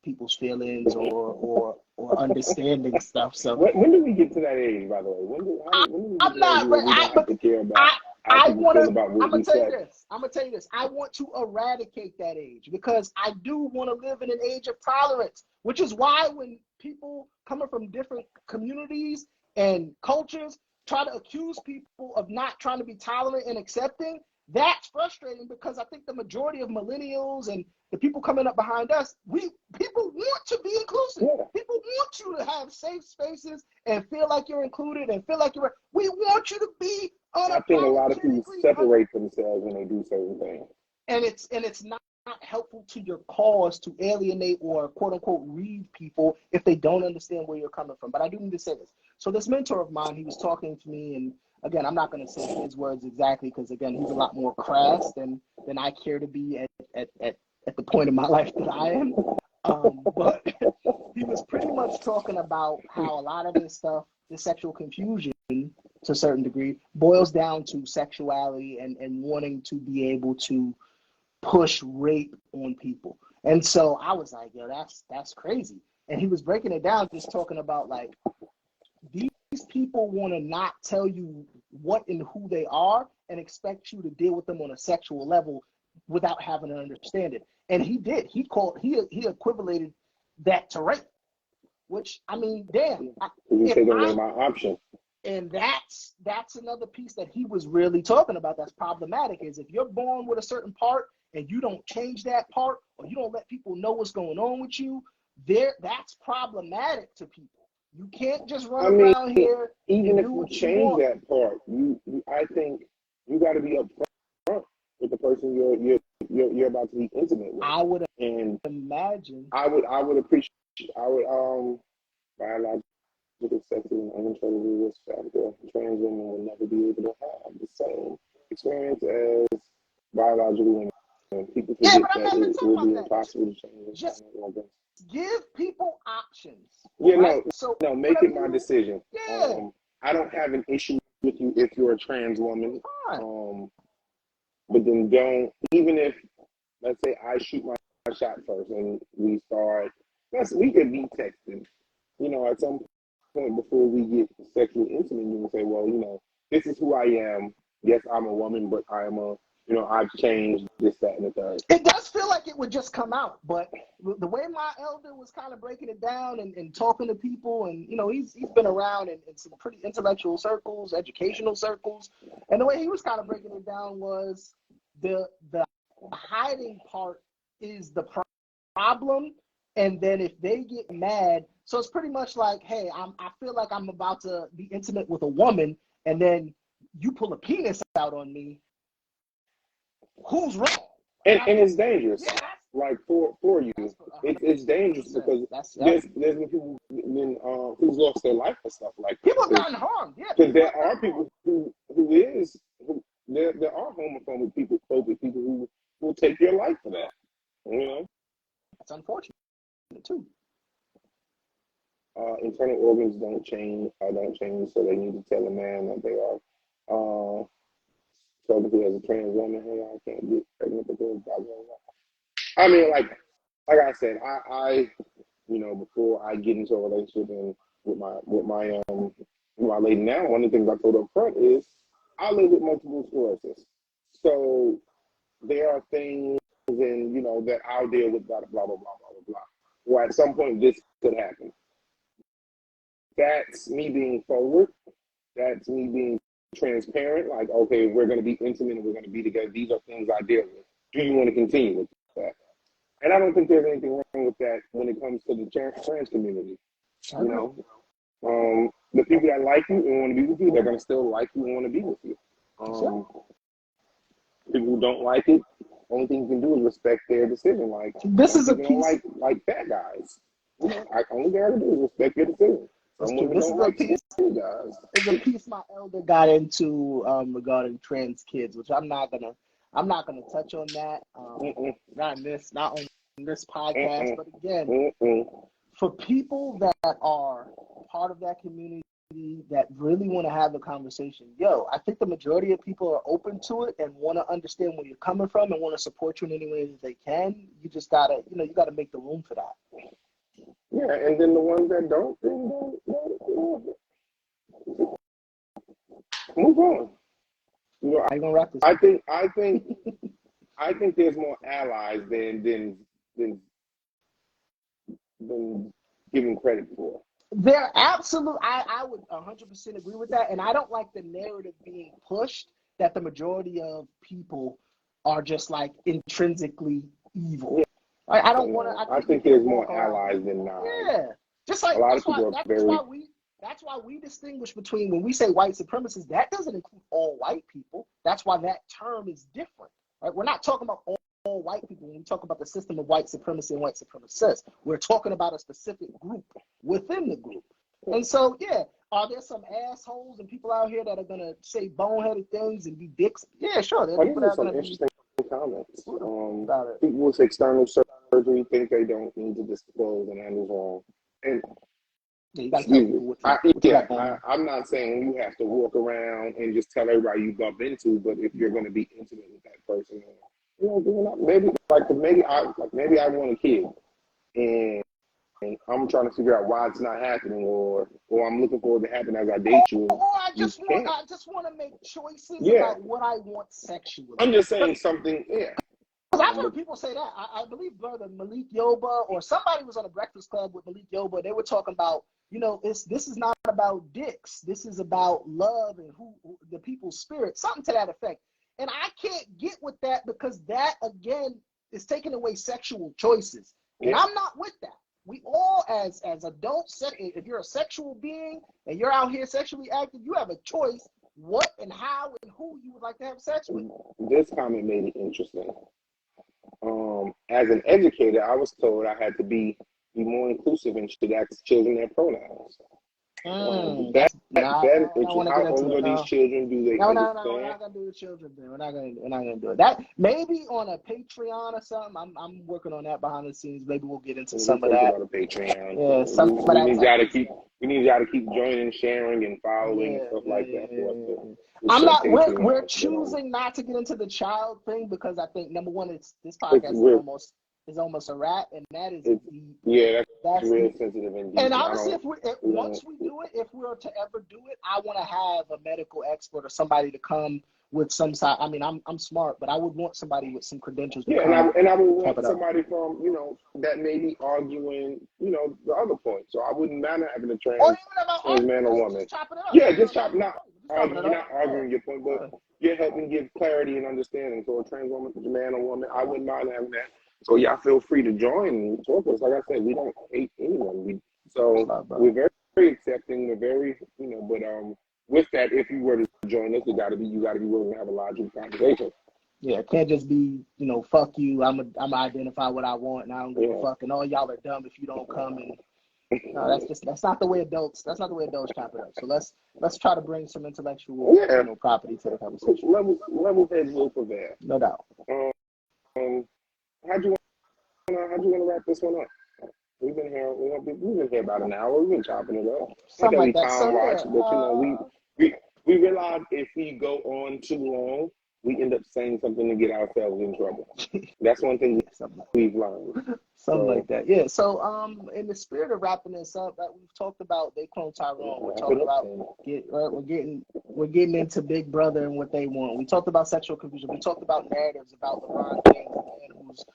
people's feelings or understanding stuff. So when do we get to that age, by the way? When do we get to that age where we don't have to care about I'm gonna tell you this. I want to eradicate that age because I do want to live in an age of tolerance, which is why when people coming from different communities and cultures try to accuse people of not trying to be tolerant and accepting, that's frustrating because I think the majority of millennials and the people coming up behind us, people want to be inclusive. Yeah. People want you to have safe spaces and feel like you're included and feel like we want you to be I think a lot of people separate themselves when they do certain things. And it's not helpful to your cause to alienate or quote unquote read people if they don't understand where you're coming from. But I do need to say this. So this mentor of mine, he was talking to me, and again, I'm not going to say his words exactly because again, he's a lot more crass than I care to be at the point in my life that I am. But he was pretty much talking about how a lot of this stuff, this sexual confusion to a certain degree, boils down to sexuality and wanting to be able to push rape on people. And so I was like, yo, that's crazy. And he was breaking it down, just talking about like, these people want to not tell you what and who they are and expect you to deal with them on a sexual level without having to understand it. And he did. He equivalated that to rape, which, I mean, damn. You take away my option. And that's another piece that he was really talking about that's problematic is if you're born with a certain part and you don't change that part or you don't let people know what's going on with you, that's problematic to people. You can't just run around here. Even if you change that part, I think you got to be upfront with the person you're about to be intimate with. I would imagine. I would appreciate. Biological sex is an uncontrollable risk factor. Trans women will never be able to have the same experience as biological women. People forget that it will be impossible to change. Just give people options. Yeah, right? no, make it my decision. Yeah. I don't have an issue with you if you're a trans woman. Fine. But then don't, even if, let's say I shoot my shot first and we could be texting. At some point before we get sexually intimate, you can say, well, this is who I am. Yes, I'm a woman, but I'm I've changed this, that, and the third. It does feel like it would just come out, but the way my elder was kind of breaking it down and talking to people, and he's been around in some pretty intellectual circles, educational circles, and the way he was kind of breaking it down was the hiding part is the problem, and then if they get mad, so it's pretty much like, hey, I feel like I'm about to be intimate with a woman, and then you pull a penis out on me. Who's wrong? And it's dangerous. Yeah. Like for you, it's dangerous because there's been people who's lost their life for stuff like that. People have gotten harmed, yeah. Because there are people who there are homophobic people who will take your life for that. That's unfortunate too. Internal organs don't change, so they need to tell a man that they are. Talking to as a trans woman, hey, I can't get pregnant because blah, blah, blah. I mean, like I said, I before I get into a relationship and with my lady now, one of the things I told her up front is I live with multiple sclerosis. So there are things that I'll deal with blah, blah, blah, blah, blah, blah. Or at some point this could happen. That's me being forward. That's me being transparent, like, okay, we're going to be intimate and we're going to be together. These are things I deal with. Do you want to continue with that? And I don't think there's anything wrong with that when it comes to the trans community. The people that like you and want to be with you, they're going to still like you and want to be with you. People who don't like it, only thing you can do is respect their decision. Like This some is a people don't piece. like fat guys. You know, only thing I can do is respect your decision. That's Some true. women This don't is a like piece. skinny guys. Is a piece my elder got into regarding trans kids, which I'm not gonna touch on that. Not on this podcast, Mm-mm. but again, Mm-mm. for people that are part of that community that really want to have a conversation, I think the majority of people are open to it and want to understand where you're coming from and want to support you in any way that they can. You just gotta, you gotta make the room for that. Yeah, and then the ones that don't, then move on. You know, How you gonna wrap this? I think there's more allies than given credit for. They're absolute. I would 100% agree with that, and I don't like the narrative being pushed that the majority of people are just like intrinsically evil. Yeah. I don't want to. I think there's more allies than not. Yeah, just like a lot of people are very. That's why we distinguish between when we say white supremacists. That doesn't include all white people. That's why that term is different. Right? We're not talking about all white people when we talk about the system of white supremacy and white supremacists. We're talking about a specific group within the group. And so, are there some assholes and people out here that are gonna say boneheaded things and be dicks? Yeah, sure. There are people that are gonna interesting comments. about it. People with external surgery think they don't need to disclose, and that is wrong. And you gotta tell people I'm not saying you have to walk around and just tell everybody you bump into, but if you're going to be intimate with that person, maybe I want a kid, and I'm trying to figure out why it's not happening, or I'm looking forward to happen as I date you. Or I just want to make choices about what I want sexually. I'm just saying something. Yeah. Because I've heard people say that. I believe brother Malik Yoba or somebody was on a Breakfast Club with Malik Yoba. They were talking about, this is not about dicks. This is about love and who the people's spirit, something to that effect. And I can't get with that because that, again, is taking away sexual choices. And I'm not with that. We all, as adults, if you're a sexual being and you're out here sexually active, you have a choice what and how and who you would like to have sex with. This comment made it interesting. As an educator, I was told I had to be more inclusive and should ask children their pronouns. That is interesting. How old are these children? Do they understand? No, we're not gonna do the children thing. We're not gonna do it. That maybe on a Patreon or something. I'm working on that behind the scenes. Maybe we'll get into some of that. On a Patreon. Yeah, we need y'all to keep joining, sharing, and following and stuff like that. I'm not. We're choosing not to get into the child thing because I think number one, this podcast is almost a wrap, and that is that's real sensitive indeed. And honestly, once we do it, if we were to ever do it, I want to have a medical expert or somebody to come with some side. I mean, I'm smart, but I would want somebody with some credentials. And I would want somebody from that may be arguing the other point. So I wouldn't mind having a trans man or woman. Just chop it up. You're not arguing your point, but you're helping give clarity and understanding. So a trans woman, man or woman, I wouldn't mind having that. So y'all feel free to join and talk with us. Like I said, we don't hate anyone. We're very, very accepting. We're very, but with that, if you were to join us, you gotta be willing to have a logical conversation. Yeah, it can't just be, fuck you. I'm identify what I want, and I don't give a fuck. And all y'all are dumb if you don't come. And no, that's not the way adults. That's not the way adults chop it up. So let's try to bring some intellectual property to the conversation. Level heads will prevail. No doubt. How'd you want to wrap this one up? We've been here about an hour. We've been chopping it up. Something like that. But we realize if we go on too long, we end up saying something to get ourselves in trouble. That's one thing we've learned. Something like that. Yeah. So in the spirit of wrapping this up, we've talked about they Cloned Tyrone. We're talking about we're getting into Big Brother and what they want. We talked about sexual confusion. We talked about narratives about LeBron James, the man who's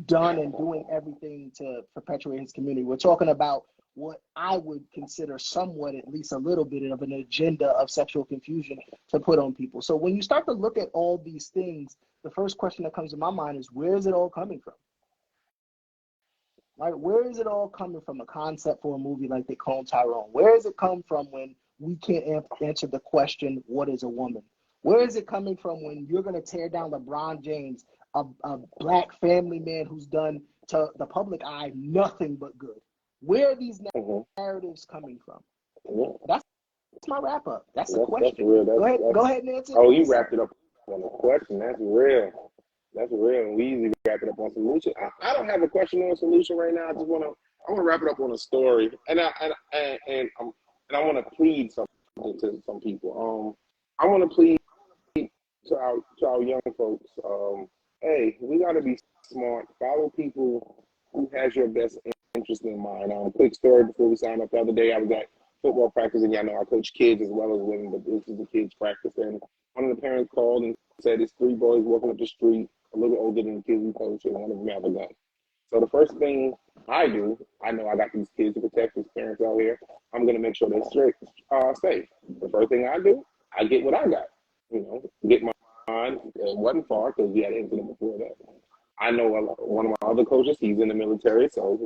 done and doing everything to perpetuate his community. We're talking about what I would consider somewhat, at least a little bit of an agenda of sexual confusion to put on people. So when you start to look at all these things, the first question that comes to my mind is, where is it all coming from? Right? Where is it all coming from? A concept for a movie like They Cloned Tyrone. Where does it come from when we can't answer the question, what is a woman? Where is it coming from when you're going to tear down LeBron James, a black family man who's done to the public eye nothing but good. Where are these narratives coming from? That's my wrap up. That's a question. That's real. Go ahead and answer. Oh, you wrapped it up on a question. That's real. That's real. We usually wrap it up on solution. I don't have a question or a solution right now. I want to wrap it up on a story, and I want to plead something to some people. I want to plead to our young folks. Hey, we got to be smart. Follow people who has your best interest in mind. Quick story before we sign up. The other day, I was at football practice, and y'all know I coach kids as well as women, but this is the kids' practice. And one of the parents called and said, "It's 3 boys walking up the street, a little older than the kids we coach, and one of them have a gun." So the first thing I do, I know I got these kids to protect, these parents out here. I'm gonna make sure they're safe. The first thing I do, I get what I got. Get mine. It wasn't far because we had an incident before that. I know one of my other coaches. He's in the military, so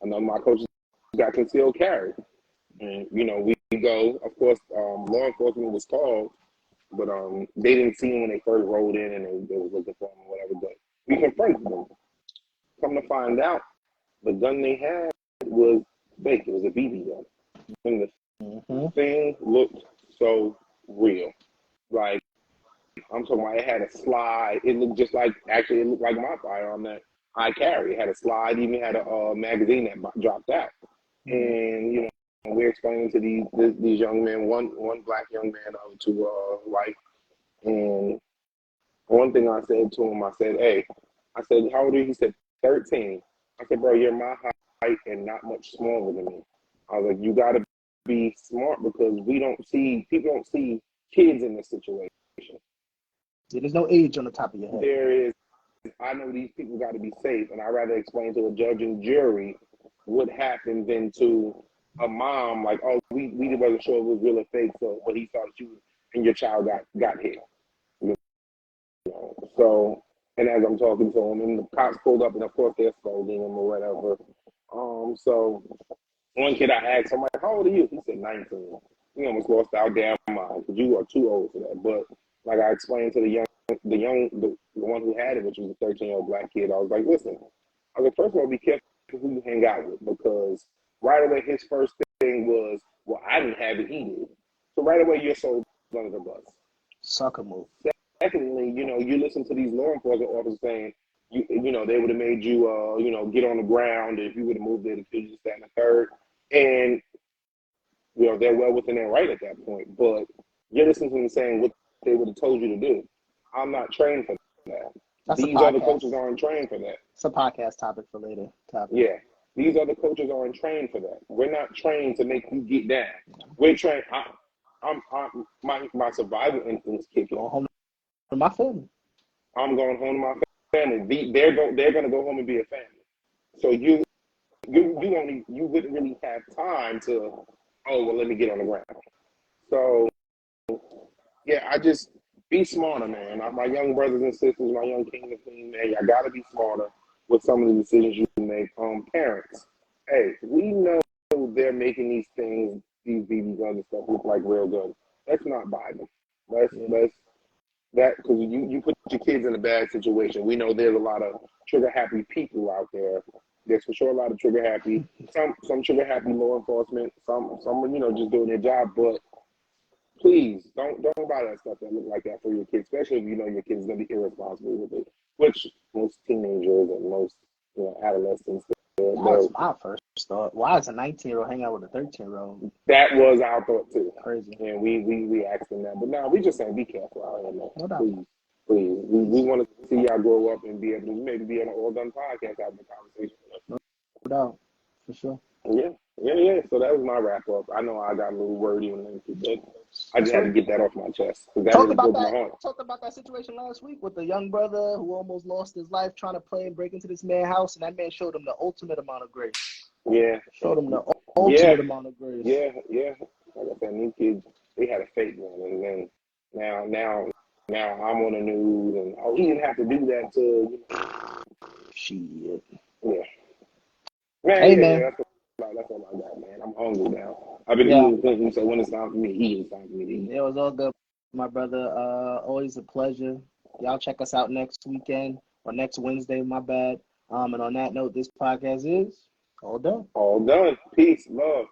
I know my coaches got concealed carry. And we go. Of course, law enforcement was called, but they didn't see him when they first rolled in, and they was looking for him or whatever. But we confronted them. Come to find out, the gun they had was fake. It was a BB gun, and the thing looked so real. Like, I'm talking about, it had a slide. It looked just like, actually, it looked like my firearm that I carry. It had a slide, even had a magazine that dropped out. And we're explaining to these young men, one black young man, the other 2 white. And one thing I said to him, I said, "Hey," I said, "How old are you?" He said, 13. I said, "Bro, you're my height and not much smaller than me." I was like, "You got to be smart because people don't see kids in this situation." There's no age on the top of your head. There is. I know these people got to be safe, and I'd rather explain to a judge and jury what happened than to a mom, like, "Oh, we wasn't sure it was real or fake, so but he thought you and your child got hit." So, and as I'm talking to him, and the cops pulled up, and of course they're scolding him or whatever. So one kid I asked, I'm like, "How old are you?" He said 19. He almost lost our damn mind because you are too old for that. But like I explained to the one who had it, which was a 13-year-old black kid, I was like, "Listen," I was like, "First of all, be careful who you hang out with, because right away his first thing was, well, I didn't have it, he did. So right away you're sold under the bus." Sucker move. Secondly, you listen to these law enforcement officers saying, they would have made you, get on the ground. If you would have moved there, the kids would stand a third. And, they're well within their right at that point. But you're listening to them saying what they would have told you to do. I'm not trained for that. These other coaches aren't trained for that. It's a podcast topic for later. Yeah. These other coaches aren't trained for that. We're not trained to make you get down. We're trained. My survival instincts kick in. Going home to my family. I'm going home to my family. They're going to go home and be a family. So you wouldn't really have time to, let me get on the ground. So yeah, I just be smarter, man. My young brothers and sisters, my young kings and queens, man, I gotta be smarter with some of the decisions you make. Parents, hey, we know they're making these things, these BB guns and stuff, look like real guns. Let's not buy them. Let's that, because you put your kids in a bad situation. We know there's a lot of trigger happy people out there. There's for sure a lot of trigger happy. Some trigger happy law enforcement. Some just doing their job. But please don't buy that stuff that look like that for your kids, especially if you know your kids gonna be irresponsible with it. Which most teenagers and most adolescents. That was my first thought. Why does a 19-year-old hang out with a 13-year-old? That was our thought too. Crazy. And we asked them that. But now we just saying be careful out here, man. No doubt. Please. We want to see y'all grow up and be able to maybe be on an All Done podcast having a conversation with us. No doubt. For sure. Yeah. So that was my wrap up. I know I got a little wordy on that, but I just had to get that off my chest. Talked about that situation last week with the young brother who almost lost his life trying to play and break into this man's house, and that man showed him the ultimate amount of grace. Yeah. Showed him the ultimate amount of grace. Yeah. Like I said, these kids, they had a fake one, and then now I'm on the news, and he didn't have to do that to Shit. Yeah. Man. That's all I got, man. I'm hungry now. I've been eating cooking, so when it's time for me to eat, it's time for me to eat. It was all good, my brother. Always a pleasure. Y'all check us out next weekend. or next Wednesday, my bad. And on that note, this podcast is all done. All done. Peace, love.